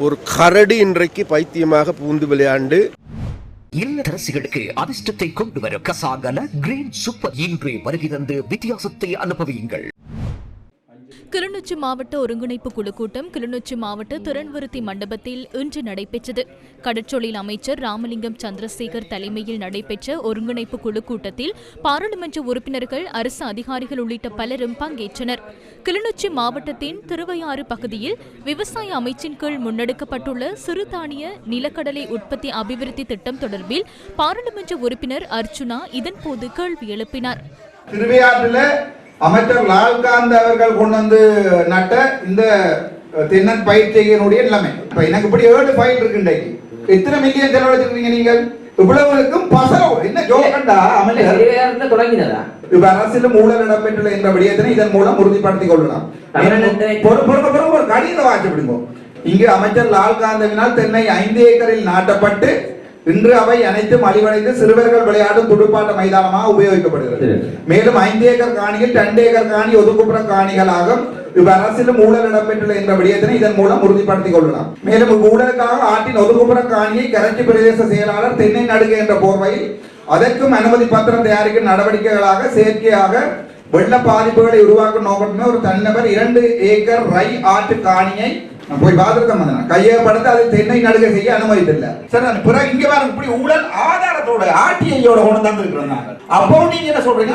ஒரு கரடி இன்றைக்கு பைத்தியமாக பூந்து விளையாண்டு இல்லத்தரசிகளுக்கு அதிர்ஷ்டத்தை கொண்டு வரும் கசாகல கிரீன் சூப்பர் இன்றே வருகை தந்து வித்தியாசத்தை அனுபவியுங்கள். கிளிநொச்சி மாவட்ட ஒருங்கிணைப்பு குழு கூட்டம் கிளிநொச்சி மாவட்ட திறன்விருத்தி மண்டபத்தில் இன்று நடைபெற்றது. கடற்றொழில் அமைச்சர் ராமலிங்கம் சந்திரசேகர் தலைமையில் நடைபெற்ற ஒருங்கிணைப்பு குழு கூட்டத்தில் பாராளுமன்ற உறுப்பினர்கள், அரசு அதிகாரிகள் உள்ளிட்ட பலரும் பங்கேற்றனர். கிளிநொச்சி மாவட்டத்தின் திருவையாறு பகுதியில் விவசாய அமைச்சின் கீழ் முன்னெடுக்கப்பட்டுள்ள சிறுதானிய நிலக்கடலை உற்பத்தி அபிவிருத்தி திட்டம் தொடர்பில் பாராளுமன்ற உறுப்பினர் அர்ச்சுனா இதன்போது கேள்வி எழுப்பினார். அமைச்சர் லால்காந்த் அவர்கள் கொண்டு வந்து நட்ட இந்த தென்னன் பயிற்சியினுடைய நிலைமை இப்ப எனக்கு இப்படி 7 ஃபைல் இருக்கு. இன்றைக்கு எத்தனை மில்லியன் செலவழிச்சிருக்கீங்க நீங்கள்? இவ்வளவுக்கும் பசரம் என்ன ஜோக்கண்டா அமைச்சர் தொடங்கினதா? இப்ப அரசியலும் ஊழல் இடம்பெற்றுள்ள என்ற விடயத்தினை இதன் மூலம் உறுதிப்படுத்திக் கொள்ளலாம். ஒரு கடிதத்தை வாசிப்படுங்க. இங்கு அமைச்சர் லால்காந்தவினால் தென்னை 5 ஏக்கரில் நாட்டப்பட்டு இன்று அவை அனைத்தும் அழிவடைந்து சிறுவர்கள் விளையாடும் துடுப்பாட்ட மைதானமாக உபயோகிக்கப்படுகிறது. மேலும் 5 ஏக்கர் காணியில் 2 ஏக்கர் காணி ஒதுக்குப்புற காணிகளாக அரசிலும் ஊழல் இடம்பெற்றுள்ள என்ற விடயத்தினை இதன் மூலம் உறுதிப்படுத்திக் கொள்ளலாம். மேலும் ஊழலுக்காக ஆற்றின் ஒதுக்குப்புற காணியை கரைச்சி பிரதேச செயலாளர் தென்னை நடுக என்ற போர்வையில் அதற்கும் அனுமதி பத்திரம் தயாரிக்கும் நடவடிக்கைகளாக செயற்கையாக வெள்ள பாதிப்புகளை உருவாக்கும் நோக்கமே ஒரு தனிநபர் 2 ஏக்கர் ரை ஆற்று காணியை போய் பாத்திருக்கேன் கையப்படுத்த அதை தென்னை நடுகை செய்ய அனுமதித்தில்லை. சரி, பிறகு இங்க பாருங்க இப்படி ஊழல் ஆதாரத்தோட ஆர்டிஐயோட கொண்டு தந்துருக்கிறோம். நாங்கள் அப்போ நீங்க என்ன சொல்றீங்க?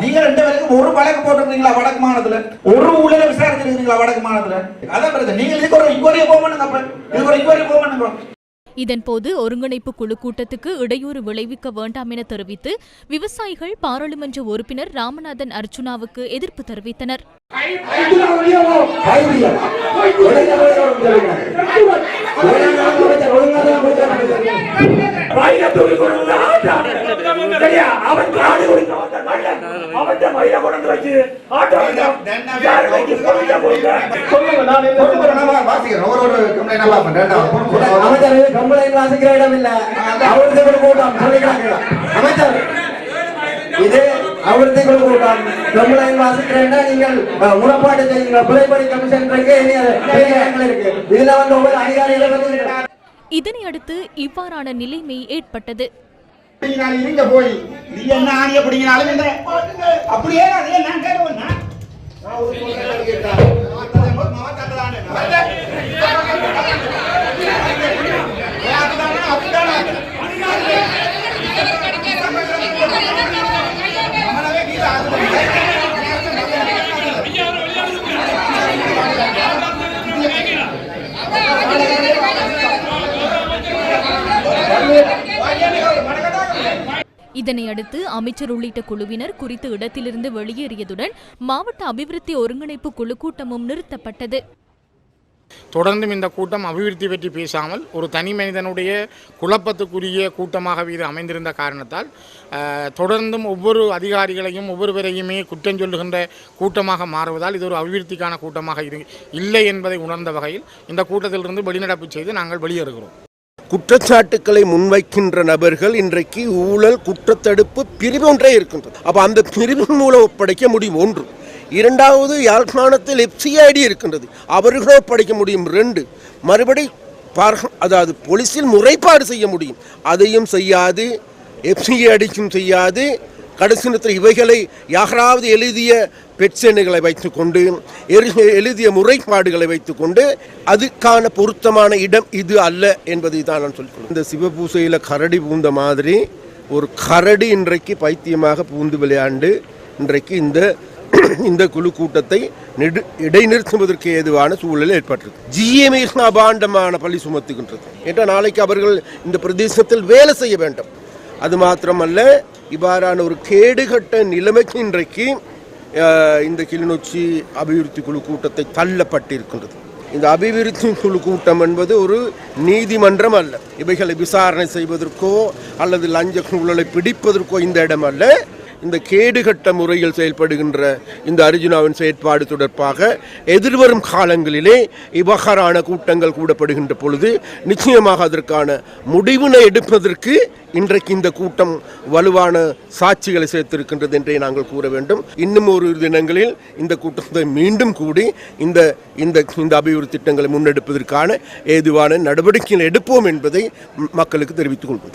நீங்க 2 பேருக்கும் ஒரு வழக்கு போட்டிருக்கீங்களா வடக்கு மாநிலத்துல? ஒரு ஊழலை விசாரிச்சிருக்கீங்களா வடக்கு மாநிலத்துல? அதான் நீங்க இதுக்கு ஒரு இன்கொயரி போக பண்ணுங்க. அப்ப இதுக்கு ஒரு இன்கொயரி போக பண்ணுங்க. இதன்போது ஒருங்கிணைப்பு குழு கூட்டத்துக்கு இடையூறு விளைவிக்க வேண்டாம் என தெரிவித்து விவசாயிகள் பாராளுமன்ற உறுப்பினர் ராமநாதன் அர்ச்சுனாவுக்கு எதிர்ப்பு தெரிவித்தனர். இது அவர்களை கூட்டம் கம்ப்ளைண்ட் வாசிக்கிறேன்னா நீங்கள் முறைப்பாடு செய்யுங்க. பிள்ளைப்படி கமிஷன் இருக்கு, இதுல வந்து ஒவ்வொரு அதிகாரிகளை வந்து. இதனை அடுத்து இவ்வாறான நிலைமை ஏற்பட்டது. போய் நீ என்ன ஆணிய பிடிங்கினாலும் அப்படியே இதனையடுத்து அமைச்சர் உள்ளிட்ட குழுவினர் குறித்த இடத்திலிருந்து வெளியேறியதுடன் மாவட்ட அபிவிருத்தி ஒருங்கிணைப்பு குழு கூட்டமும் நிறுத்தப்பட்டது. தொடர்ந்தும் இந்த கூட்டம் அபிவிருத்தி பற்றி பேசாமல் ஒரு தனி மனிதனுடைய குழப்பத்துக்குரிய கூட்டமாக இது அமைந்திருந்த காரணத்தால் தொடர்ந்தும் ஒவ்வொரு அதிகாரிகளையும் ஒவ்வொருவரையுமே குற்றம் சொல்லுகின்ற கூட்டமாக மாறுவதால் இது ஒரு அபிவிருத்திக்கான கூட்டமாக இல்லை என்பதை உணர்ந்த வகையில் இந்த கூட்டத்திலிருந்து வெளிநடப்பு செய்து நாங்கள் வெளியேறுகிறோம். குற்றச்சாட்டுக்களை முன்வைக்கின்ற நபர்கள் இன்றைக்கு ஊழல் குற்றத்தடுப்பு பிரிவு ஒன்றே இருக்கின்றது. அப்ப அந்த பிரிவின் மூலம் ஒப்படைக்க முடியும். 1. 2வது யாழ்ப்பாணத்தில் FCID இருக்கின்றது, அவர்களோ ஒப்படைக்க முடியும். 2 மறுபடி அதாவது போலீஸில் முறைப்பாடு செய்ய முடியும், அதையும் செய்யாது. FCIDக்கும் செய்யாது. கடைசி நேரத்தில் இவைகளை யாராவது எழுதிய பெட்சென்னைகளை வைத்துக்கொண்டு எழுதிய முறைப்பாடுகளை வைத்துக்கொண்டு அதுக்கான பொருத்தமான இடம் இது அல்ல என்பதை தான் நான் சொல்லிக்கொள்கிறேன். இந்த சிவபூசையில் கரடி பூந்த மாதிரி ஒரு கரடி இன்றைக்கு பைத்தியமாக பூந்து விளையாண்டு இன்றைக்கு இந்த குழு கூட்டத்தை இடைநிறுத்துவதற்கு ஏதுவான சூழல் ஏற்பட்டிருக்கு. GMA அபாண்டமான பழி சுமத்துகின்றது என்றால் நாளைக்கு அவர்கள் இந்த பிரதேசத்தில் வேலை செய்ய வேண்டும். அது மாத்திரமல்ல, இவ்வாறான ஒரு கேடுகட்ட நிலைமைக்கு இன்றைக்கு இந்த கிளிநொச்சி அபிவிருத்தி குழு கூட்டத்தை தள்ளப்பட்டிருக்கின்றது. இந்த அபிவிருத்தி குழு கூட்டம் என்பது ஒரு நீதிமன்றம் அல்ல. இவைகளை விசாரணை செய்வதற்கோ அல்லது லஞ்ச ஊழலை பிடிப்பதற்கோ இந்த இடம் அல்ல. இந்த கேடுகட்ட முறையில் செயல்படுகின்ற இந்த அர்ஜுனாவின் செயற்பாடு தொடர்பாக எதிர்வரும் காலங்களிலே இவ்வகாரான கூட்டங்கள் கூடப்படுகின்ற பொழுது நிச்சயமாக அதற்கான முடிவினை எடுப்பதற்கு இன்றைக்கு இந்த கூட்டம் வலுவான சாட்சிகளை சேர்த்திருக்கின்றது என்றே நாங்கள் கூற வேண்டும். இன்னும் ஒரு தினங்களில் இந்த கூட்டத்தை மீண்டும் கூடி இந்த இந்த இந்த அபிவிருத்தி திட்டங்களை முன்னெடுப்பதற்கான ஏதுவான நடவடிக்கைகள் எடுப்போம் என்பதை மக்களுக்கு தெரிவித்துக் கொள்கிறோம்.